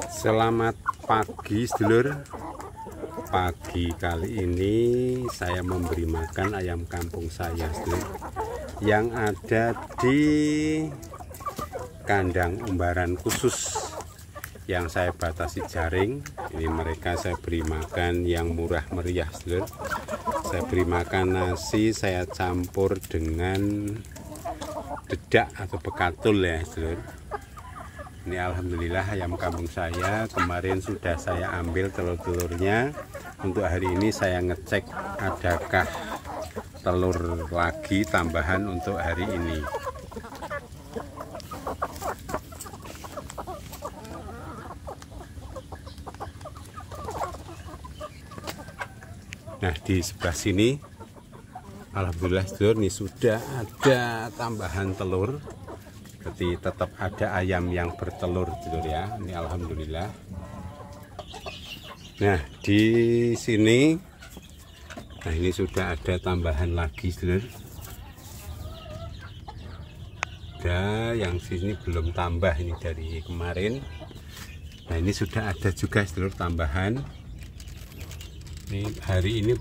Selamat pagi sedulur. Pagi kali ini saya memberi makan ayam kampung saya sedulur, yang ada di kandang umbaran khusus yang saya batasi jaring. Ini mereka saya beri makan yang murah meriah sedulur. Saya beri makan nasi, saya campur dengan dedak atau bekatul ya sedulur. Ini alhamdulillah ayam kampung saya kemarin sudah saya ambil telur-telurnya. Untuk hari ini saya ngecek adakah telur lagi tambahan untuk hari ini. Nah, di sebelah sini alhamdulillah sedulur, ini sudah ada tambahan telur. Jadi tetap ada ayam yang bertelur sedulur ya. Ini alhamdulillah. Nah, di sini ini sudah ada tambahan lagi sedulur. Ada yang sini belum tambah ini dari kemarin. Nah, ini sudah ada juga sedulur tambahan. Ini hari ini,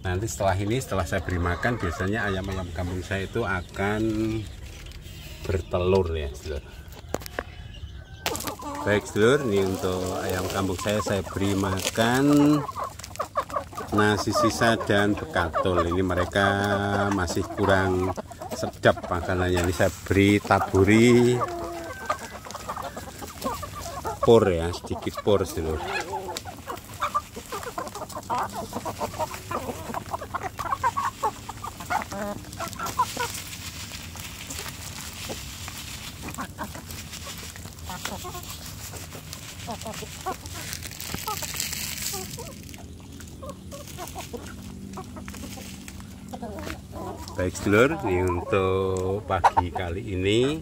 nanti setelah ini, setelah saya beri makan, biasanya ayam-ayam kampung saya itu akan bertelur ya sedulur. Baik sedulur, ini untuk ayam kampung saya beri makan nasi sisa dan bekatul. Ini mereka masih kurang sedap makanannya. Ini saya beri taburi por ya, sedikit por sedulur. Baik sedulur, ini untuk pagi kali ini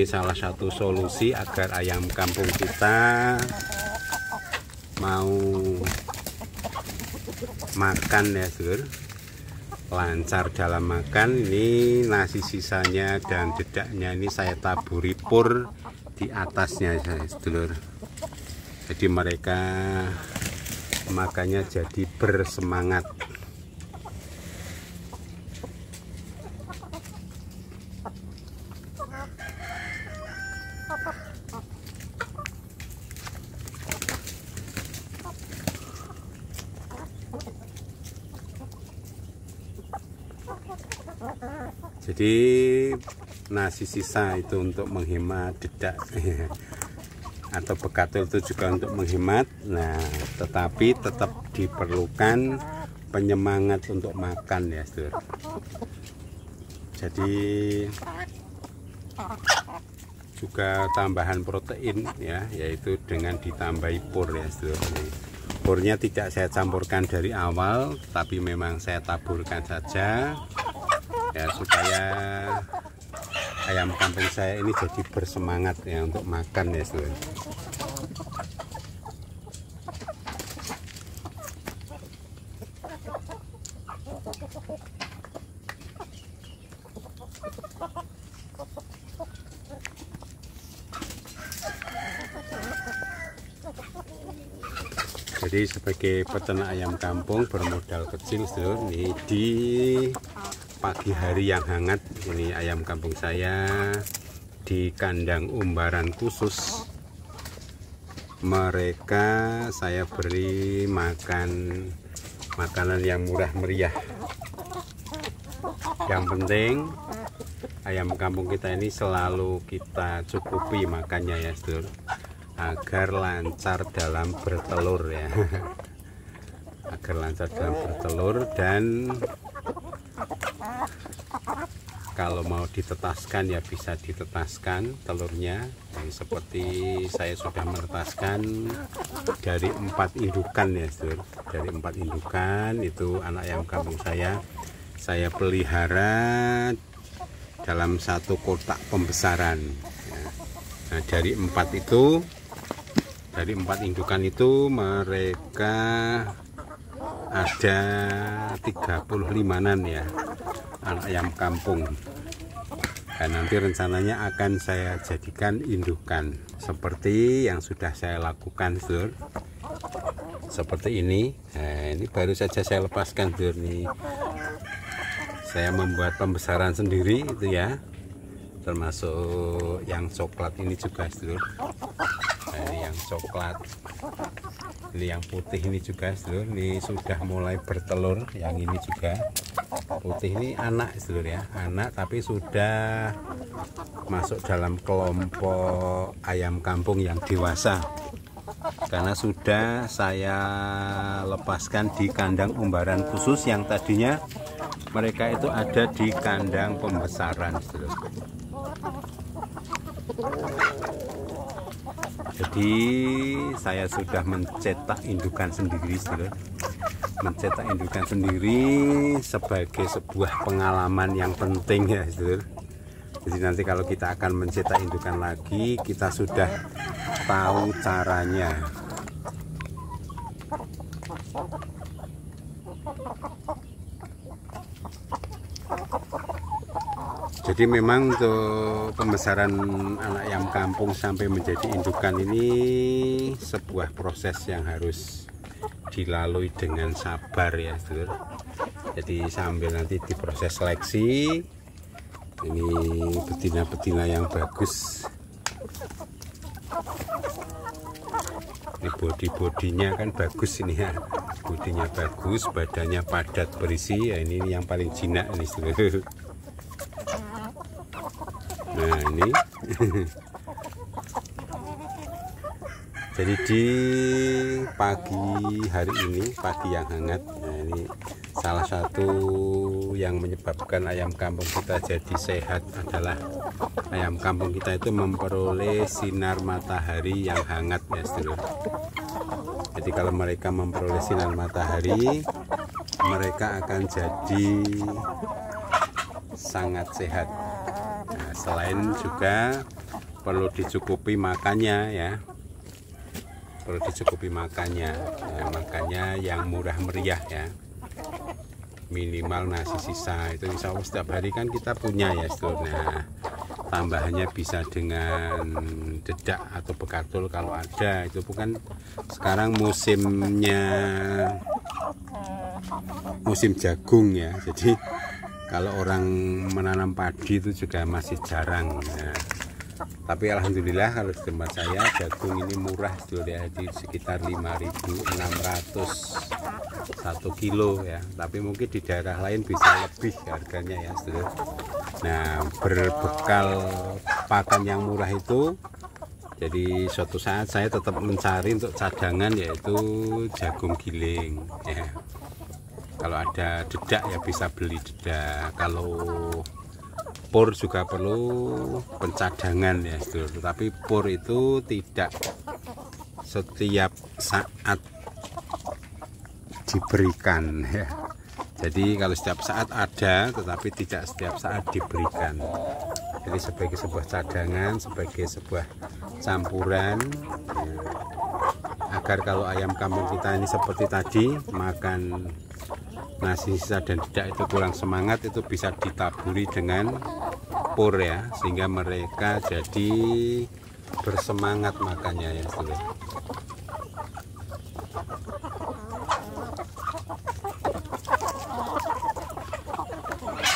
salah satu solusi agar ayam kampung kita mau makan ya sedulur, lancar dalam makan. Ini nasi sisanya dan dedaknya ini saya taburi pur di atasnya ya sedulur. Jadi mereka makannya jadi bersemangat. Jadi nasi sisa itu untuk menghemat dedak atau bekatul itu juga untuk menghemat. Nah, tetapi tetap diperlukan penyemangat untuk makan ya sedulur. Jadi juga tambahan protein ya, yaitu dengan ditambahi pur ya sedulur. Purnya tidak saya campurkan dari awal, tapi memang saya taburkan saja ya, supaya ayam kampung saya ini jadi bersemangat ya untuk makan ya sedulur. Jadi sebagai peternak ayam kampung bermodal kecil sedulur, ini di pagi hari yang hangat, ini ayam kampung saya di kandang umbaran khusus. Mereka saya beri makan makanan yang murah meriah. Yang penting ayam kampung kita ini selalu kita cukupi makannya ya sedulur, agar lancar dalam bertelur ya. Agar lancar dalam bertelur, dan kalau mau ditetaskan ya bisa ditetaskan telurnya. Jadi seperti saya sudah menetaskan dari 4 indukan ya sedulur. Dari 4 indukan itu anak ayam kampung saya pelihara dalam satu kotak pembesaran ya. Nah, dari 4 indukan itu mereka ada 35-an ya anak ayam kampung. Dan nanti rencananya akan saya jadikan indukan seperti yang sudah saya lakukan, Sedulur. Seperti ini. Nah, ini baru saja saya lepaskan, Sedulur. Nih, saya membuat pembesaran sendiri itu ya, termasuk yang coklat ini juga, Sedulur. Nah, ini yang coklat, ini yang putih ini juga, Sedulur. Ini sudah mulai bertelur. Yang ini juga putih, ini anak, Sedulur ya, anak tapi sudah masuk dalam kelompok ayam kampung yang dewasa, karena sudah saya lepaskan di kandang umbaran khusus yang tadinya mereka itu ada di kandang pembesaran, Sedulur. Jadi saya sudah mencetak indukan sendiri, Sedulur. Mencetak indukan sendiri sebagai sebuah pengalaman yang penting ya, Sedulur. Jadi nanti kalau kita akan mencetak indukan lagi, kita sudah tahu caranya. Jadi memang untuk pembesaran anak ayam kampung sampai menjadi indukan ini sebuah proses yang harus dilalui dengan sabar ya, Sedulur. Jadi sambil nanti diproses seleksi, ini betina-betina yang bagus, ini bodinya kan bagus ini ya, bodinya bagus, badannya padat berisi ya, ini yang paling jinak ini, Sedulur. Nah ini jadi di pagi hari ini, pagi yang hangat, nah ini salah satu yang menyebabkan ayam kampung kita jadi sehat adalah ayam kampung kita itu memperoleh sinar matahari yang hangat ya, Sedulur. Jadi kalau mereka memperoleh sinar matahari, mereka akan jadi sangat sehat. Nah, selain juga perlu dicukupi makannya ya, perlu dicukupi makannya ya, makannya yang murah meriah ya, minimal nasi sisa itu insya Allah setiap hari kan kita punya ya, Sedulur. Nah, tambahannya bisa dengan dedak atau bekatul kalau ada, itu bukan sekarang musimnya musim jagung ya, jadi kalau orang menanam padi itu juga masih jarang ya. Tapi alhamdulillah kalau di tempat saya jagung ini murah, Sedulur ya, di sekitar 5.600 1 kilo ya. Tapi mungkin di daerah lain bisa lebih harganya ya, Sedulur. Nah, berbekal pakan yang murah itu, jadi suatu saat saya tetap mencari untuk cadangan yaitu jagung giling ya. Kalau ada dedak ya bisa beli dedak, kalau pur juga perlu pencadangan ya, Sedulur. Tapi pur itu tidak setiap saat diberikan ya. Jadi kalau setiap saat ada, tetapi tidak setiap saat diberikan. Jadi sebagai sebuah cadangan, sebagai sebuah campuran ya, agar kalau ayam kampung kita ini seperti tadi makan nasi sisa dan dedak itu kurang semangat, itu bisa ditaburi dengan pur ya, sehingga mereka jadi bersemangat makannya ya, Sedulur.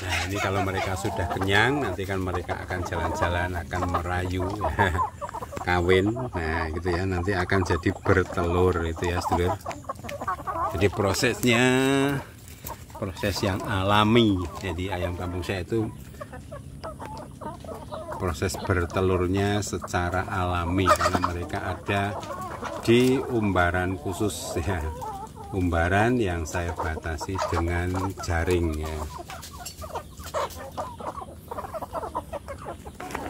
Nah ini kalau mereka sudah kenyang, nanti kan mereka akan jalan-jalan, akan merayu ya, kawin, nah gitu ya, nanti akan jadi bertelur itu ya, Sedulur. Jadi prosesnya proses yang alami. Jadi ayam kampung saya itu proses bertelurnya secara alami karena mereka ada di umbaran khusus ya, umbaran yang saya batasi dengan jaring ya,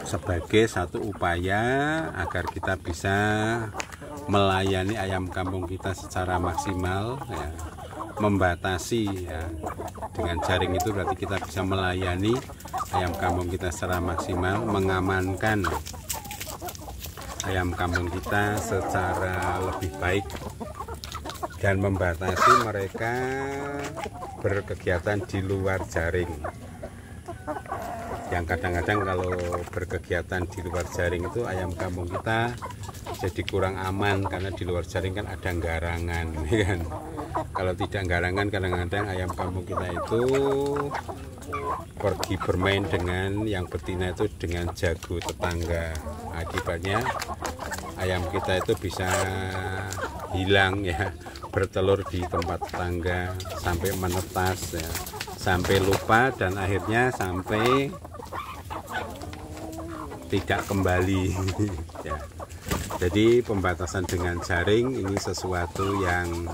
sebagai satu upaya agar kita bisa melayani ayam kampung kita secara maksimal ya. Membatasi ya, dengan jaring itu berarti kita bisa melayani ayam kampung kita secara maksimal, mengamankan ayam kampung kita secara lebih baik dan membatasi mereka berkegiatan di luar jaring. yang kadang-kadang kalau berkegiatan di luar jaring itu ayam kampung kita jadi kurang aman, karena di luar jaring kan ada garangan, kan. Kalau tidak garangan, kadang-kadang ayam kampung kita itu pergi bermain dengan yang betina itu dengan jago tetangga. Akibatnya ayam kita itu bisa hilang ya, bertelur di tempat tetangga sampai menetas ya, sampai lupa dan akhirnya sampai tidak kembali ya. Jadi pembatasan dengan jaring ini sesuatu yang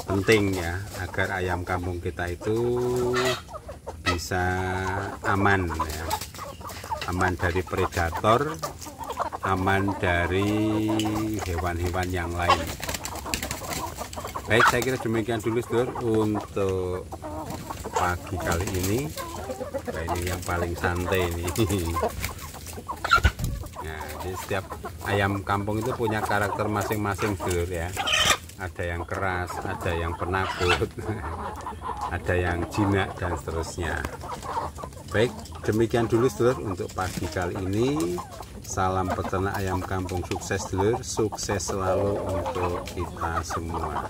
penting ya, agar ayam kampung kita itu bisa aman ya, aman dari predator, aman dari hewan-hewan yang lain. Baik, saya kira demikian dulu Sedulur untuk pagi kali ini. Nah, ini yang paling santai ini. Nah, jadi setiap ayam kampung itu punya karakter masing-masing Sedulur ya. Ada yang keras, ada yang penakut, ada yang jinak dan seterusnya. Baik, demikian dulu Sedulur untuk pagi kali ini. Salam peternak ayam kampung sukses Sedulur, sukses selalu untuk kita semua.